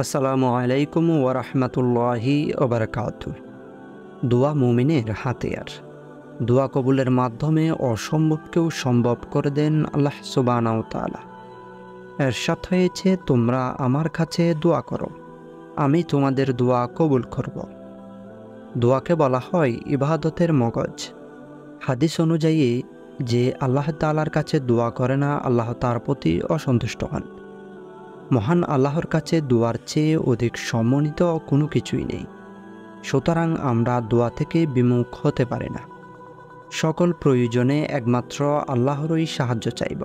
আসসালামু আলাইকুম ওয়া রাহমাতুল্লাহি ওয়া বারাকাতুহু। দোয়া মুমিনের হাতিয়ার। দোয়া কবুলের মাধ্যমে অসম্ভবকেও সম্ভব করে দেন আল্লাহ সুবহানাহু ওয়া তাআলা। এরশাদ হয়েছে, তোমরা আমার কাছে দোয়া করো, আমি তোমাদের দোয়া কবুল করব। দোয়াকে বলা হয় ইবাদতের মগজ। হাদিস অনুযায়ী যে আল্লাহ তাআলার কাছে দোয়া করে না, আল্লাহ তার প্রতি অসন্তুষ্ট হন। মহান আল্লাহর কাছে দোয়ার চেয়ে অধিক সম্মানিত কোনো কিছুই নেই। সুতরাং আমরা দোয়া থেকে বিমুখ হতে পারি না। সকল প্রয়োজনে একমাত্র আল্লাহরই সাহায্য চাইব।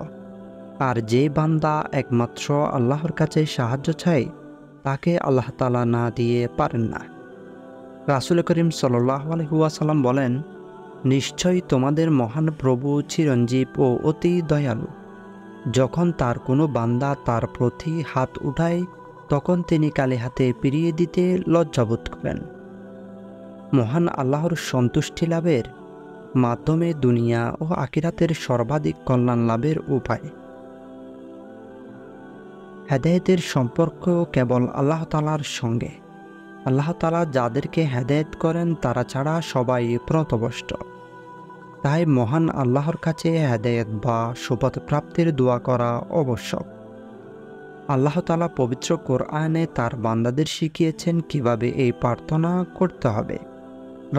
আর যে বান্দা একমাত্র আল্লাহর কাছে সাহায্য চায়, তাকে আল্লাহ তাআলা না দিয়ে পারেন না। রাসূল করিম সাল্লাল্লাহু আলাইহি ওয়াসাল্লাম বলেন, নিশ্চয়ই তোমাদের মহান প্রভু চিরঞ্জীব ও অতি দয়ালু। যখন তার কোনো বান্দা তার প্রতি হাত উঠায়, তখন তিনি কালে হাতে ফিরিয়ে দিতে লজ্জাবোধ করেন। মহান আল্লাহর সন্তুষ্টি লাভের মাধ্যমে দুনিয়া ও আখিরাতের সর্বাধিক কল্যাণ লাভের উপায়। হেদায়েতের সম্পর্ক কেবল আল্লাহ তাআলার সঙ্গে। আল্লাহ তাআলা যাদেরকে হেদায়েত করেন তারা ছাড়া সবাই পথভ্রষ্ট। তাই মহান আল্লাহর কাছে হেদায়েত বা সুপথ প্রাপ্তির দোয়া করা আবশ্যক। আল্লাহ তাআলা পবিত্র কোরআনে তার বান্দাদের শিখিয়েছেন কিভাবে এই প্রার্থনা করতে হবে।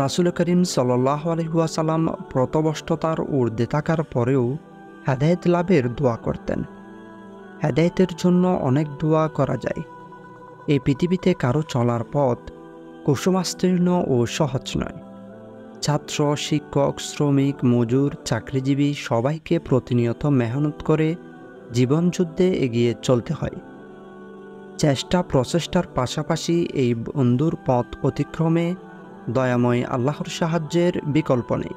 রাসূল করিম সাল্লাল্লাহু আলাইহি ওয়াসাল্লাম পথভ্রষ্টতার ঊর্ধ্বে থাকার পরেও হেদায়েত লাভের দোয়া করতেন। হেদায়েতের জন্য অনেক দোয়া করা যায়। এই পৃথিবীতে কারো চলার পথ কুসুমাস্তীর্ণ ও সহজ নয়। ছাত্র, শিক্ষক, শ্রমিক, মজুর, চাকরিজীবী সবাইকে প্রতিনিয়ত মেহনত করে জীবনযুদ্ধে এগিয়ে চলতে হয়। চেষ্টা প্রচেষ্টার পাশাপাশি এই বন্ধুর পথ অতিক্রমে দয়াময় আল্লাহর সাহায্যের বিকল্প নেই।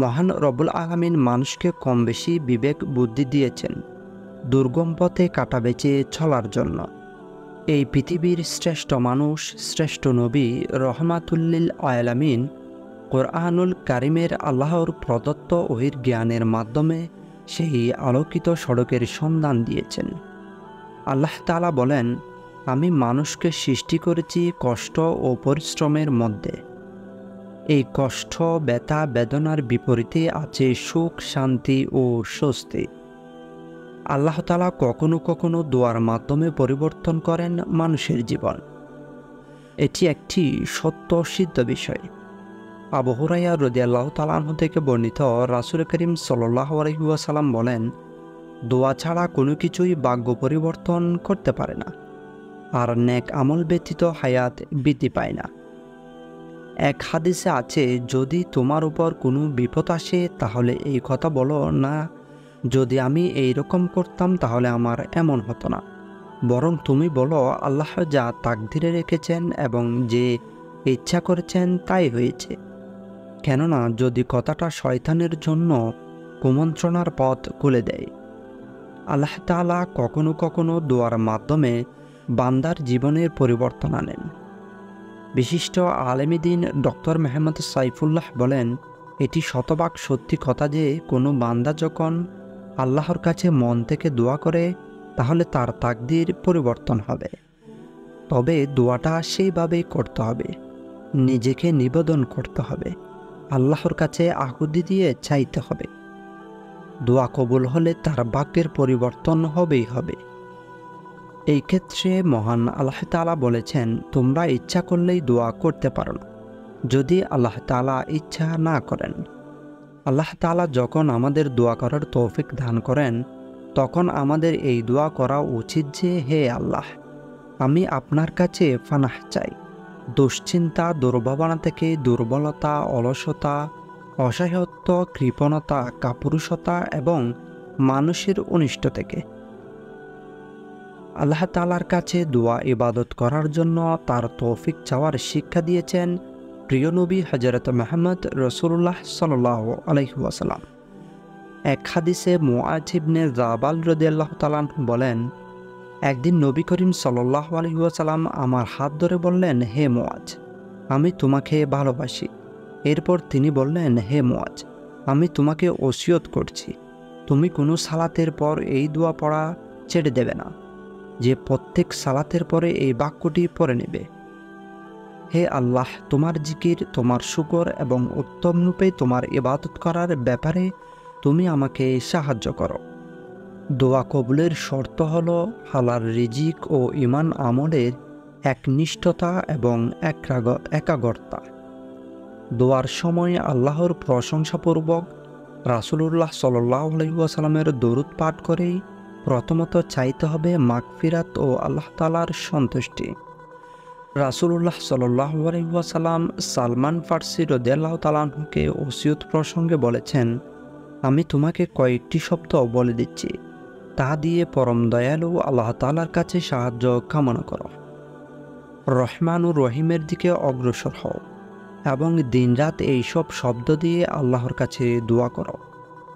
মহান রব্বুল আলামিন মানুষকে কম বেশি বিবেক বুদ্ধি দিয়েছেন দুর্গম পথে কাটা বেঁচে চলার জন্য। এই পৃথিবীর শ্রেষ্ঠ মানুষ, শ্রেষ্ঠ নবী রহমাতুল্লিল আলামিন কোরআনুল কারিমের আল্লাহর প্রদত্ত ওহির জ্ঞানের মাধ্যমে সেই আলোকিত সড়কের সন্ধান দিয়েছেন। আল্লাহ তাআলা বলেন, আমি মানুষকে সৃষ্টি করেছি কষ্ট ও পরিশ্রমের মধ্যে। এই কষ্ট, ব্যথা, বেদনার বিপরীতে আছে সুখ, শান্তি ও স্বস্তি। আল্লাহ তাআলা কখনো কখনো দোয়ার মাধ্যমে পরিবর্তন করেন মানুষের জীবন। এটি একটি সত্য সিদ্ধ বিষয়। আবু হুরায়রা রাদিয়াল্লাহু তাআলা আনহু থেকে বর্ণিত, রাসূল করিম সাল্লাল্লাহু আলাইহি ওয়াসাল্লাম বলেন, দোয়া ছাড়া কোনো কিছুই ভাগ্য পরিবর্তন করতে পারে না, আর নেক আমল ব্যতীত হায়াত বৃদ্ধি পায় না। এক হাদিসে আছে, যদি তোমার উপর কোনো বিপদ আসে তাহলে এই কথা বলো না, যদি আমি এই রকম করতাম তাহলে আমার এমন হতো না। বরং তুমি বলো, আল্লাহ যা তাকদিরে রেখেছেন এবং যে ইচ্ছা করেছেন তাই হয়েছে। কেননা যদি কথাটা শয়তানের জন্য কুমন্ত্রণার পথ খুলে দেয়। আল্লাহ তাআলা কখনো কখনো দোয়ার মাধ্যমে বান্দার জীবনের পরিবর্তন আনেন। বিশিষ্ট আলেমী দ্বীন ডক্টর মেহমদ সাইফুল্লাহ বলেন, এটি শতভাগ সত্যি কথা যে কোনো বান্দা যখন আল্লাহর কাছে মন থেকে দোয়া করে তাহলে তার তাকদীর পরিবর্তন হবে। তবে দোয়াটা সেইভাবেই করতে হবে, নিজেকে নিবেদন করতে হবে, আল্লাহর কাছে আকুতি দিয়ে চাইতে হবে। দোয়া কবুল হলে তার ভাগ্যের পরিবর্তন হবেই হবে। এই ক্ষেত্রে মহান আল্লাহ তাআলা বলেছেন, তোমরা ইচ্ছা করলেই দোয়া করতে পারো না, যদি আল্লাহ তাআলা ইচ্ছা না করেন। আল্লাহ তাআলা যখন আমাদের দোয়া করার তৌফিক দান করেন, তখন আমাদের এই দোয়া করা উচিত যে, হে আল্লাহ, আমি আপনার কাছে পানাহ চাই দুশ্চিন্তা, দুর্ভাবনা থেকে, দুর্বলতা, অলসতা, অসহায়ত্ব, কৃপণতা, কাপুরুষতা এবং মানুষের অনিষ্ট থেকে। আল্লাহ তাআলার কাছে দোয়া ইবাদত করার জন্য তার তৌফিক চাওয়ার শিক্ষা দিয়েছেন প্রিয় নবী হযরত মুহাম্মদ রাসূলুল্লাহ সাল্লাল্লাহু আলাইহি ওয়াসাল্লাম। এক হাদিসে মুআয ইবনে জাবাল রাদিয়াল্লাহু তাআলা আনহু বলেন, একদিন নবী করিম সাল্লাল্লাহু আলাইহি ওয়াসাল্লাম আমার হাত ধরে বললেন, হে মুআয, আমি তোমাকে ভালোবাসি। এরপর তিনি বললেন, হে মুআয, আমি তোমাকে ওসিয়ত করছি, তুমি কোনো সালাতের পর এই দোয়া পড়া ছেড়ে দেবে না। যে প্রত্যেক সালাতের পরে এই বাক্যটি পড়ে নেবে, হে আল্লাহ, তোমার জিকির, তোমার শুকর এবং উত্তম রূপে তোমার ইবাদত করার ব্যাপারে তুমি আমাকে সাহায্য করো। দোয়া কবুলের শর্ত হল হালাল রিজিক ও ঈমান আমলের একনিষ্ঠতা এবং একাগ্রতা। দোয়ার সময় আল্লাহর প্রশংসাপূর্বক রাসূলুল্লাহ সাল্লাল্লাহু আলাইহি ওয়াসাল্লামের দরুদ পাঠ করেই প্রথমত চাইতে হবে মাগফিরাত ও আল্লাহ তাআলার সন্তুষ্টি। রাসূলুল্লাহ সাল্লাল্লাহু আলাইহি ওয়াসাল্লাম সালমান ফার্সি রাদিয়াল্লাহু তাআলা আনহুকে ওসিয়ত প্রসঙ্গে বলেছেন, আমি তোমাকে কয়েকটি শব্দ বলে দিচ্ছি, তা দিয়ে পরম দয়ালু আল্লাহ তাআলার কাছে সাহায্য কামনা করো। রহমানুর রহিমের দিকে অগ্রসর হও এবং দিনরাত এইসব শব্দ দিয়ে আল্লাহর কাছে দোয়া করো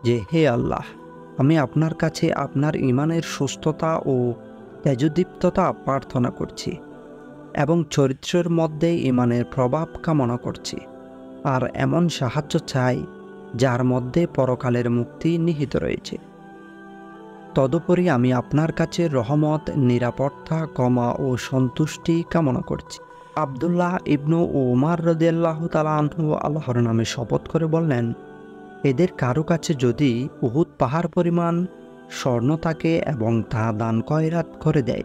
যে, হে আল্লাহ, আমি আপনার কাছে আপনার ঈমানের সুস্থতা ও তেজোদীপ্ততা প্রার্থনা করছি এবং চরিত্রের মধ্যে ঈমানের প্রভাব কামনা করছি, আর এমন সাহায্য চাই যার মধ্যে পরকালের মুক্তি নিহিত রয়েছে। তদুপরি আমি আপনার কাছে রহমত, নিরাপত্তা, ক্ষমা ও সন্তুষ্টি কামনা করছি। আব্দুল্লাহ ইবনু উমার রাদিয়াল্লাহু তাআলা আনহু আল্লাহর নামে শপথ করে বললেন, এদের কারো কাছে যদি উহুদ পাহাড় পরিমাণ স্বর্ণ থাকে এবং তা দান খয়রাত করে দেয়,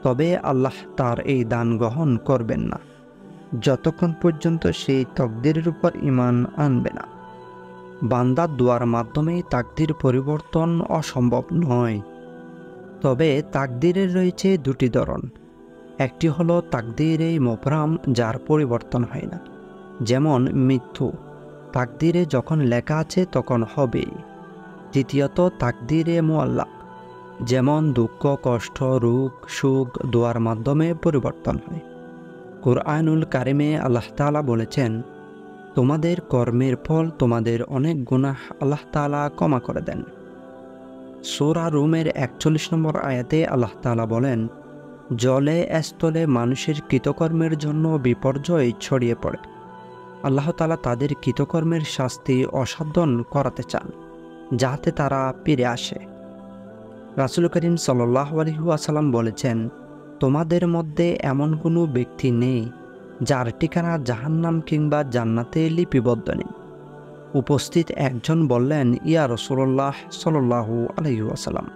তবে আল্লাহ তার এই দান গ্রহণ করবেন না যতক্ষণ পর্যন্ত সেই তকদিরের উপর ঈমান আনবে না। বান্দার দোয়ার মাধ্যমেই তাকদির পরিবর্তন অসম্ভব নয়, তবে তাকদিরের রয়েছে দুটি ধরন। একটি হলো তাকদিরে মোবরাম, যার পরিবর্তন হয় না, যেমন মৃত্যু, তাকদিরে যখন লেখা আছে তখন হবেই। দ্বিতীয়ত তাকদিরে মুআল্লাক, যেমন দুঃখ, কষ্ট, রোগ, সুখ দোয়ার মাধ্যমে পরিবর্তন হয়। কুরআনুল কারিমে আল্লাহ তাআলা বলেছেন, তোমাদের কর্মের ফল তোমাদের অনেক গুনাহ আল্লাহ তাআলা ক্ষমা করে দেন। সূরা রুমের 41 নম্বর আয়াতে আল্লাহ তাআলা বলেন, জলে স্থলে মানুষের কৃতকর্মের জন্য বিপর্যয় ছড়িয়ে পড়ে। আল্লাহ তাআলা তাদের কৃতকর্মের শাস্তি অসাধন করাতে চান, যাতে তারা ফিরে আসে। রাসূল করিম সাল্লাল্লাহু আলাইহি ওয়াসাল্লাম বলেছেন, তোমাদের মধ্যে এমন কোনো ব্যক্তি নেই যার ঠিকানা জাহান্নাম কিংবা জান্নাতে লিপিবদ্ধ নেই। উপস্থিত একজন বললেন, ইয়া রাসূলুল্লাহ সাল্লাল্লাহু আলাইহি ওয়াসাল্লাম,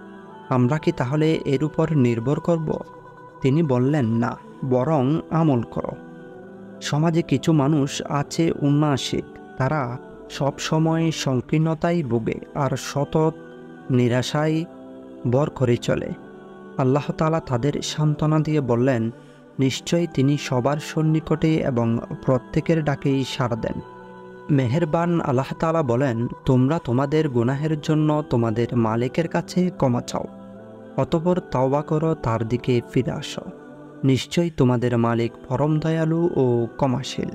আমরা কি তাহলে এর উপর নির্ভর করব? তিনি বললেন, না, বরং আমল করো। সমাজে কিছু মানুষ আছে উন্নাসিক, তারা সব সময় সংকীর্ণতায় ভোগে আর সতত নিরাশায় ভর করে চলে। আল্লাহ তাআলা তাদের সান্ত্বনা দিয়ে বললেন, নিশ্চয়ই তিনি সবার সন্নিকটে এবং প্রত্যেকের ডাকেই সাড়া দেন। মেহেরবান আল্লাহ তাআলা বলেন, তোমরা তোমাদের গুনাহের জন্য তোমাদের মালিকের কাছে ক্ষমা চাও, অতঃপর তওবা করো, তার দিকে ফিরে আসো। নিশ্চয়ই তোমাদের মালিক পরম দয়ালু ও ক্ষমাশীল।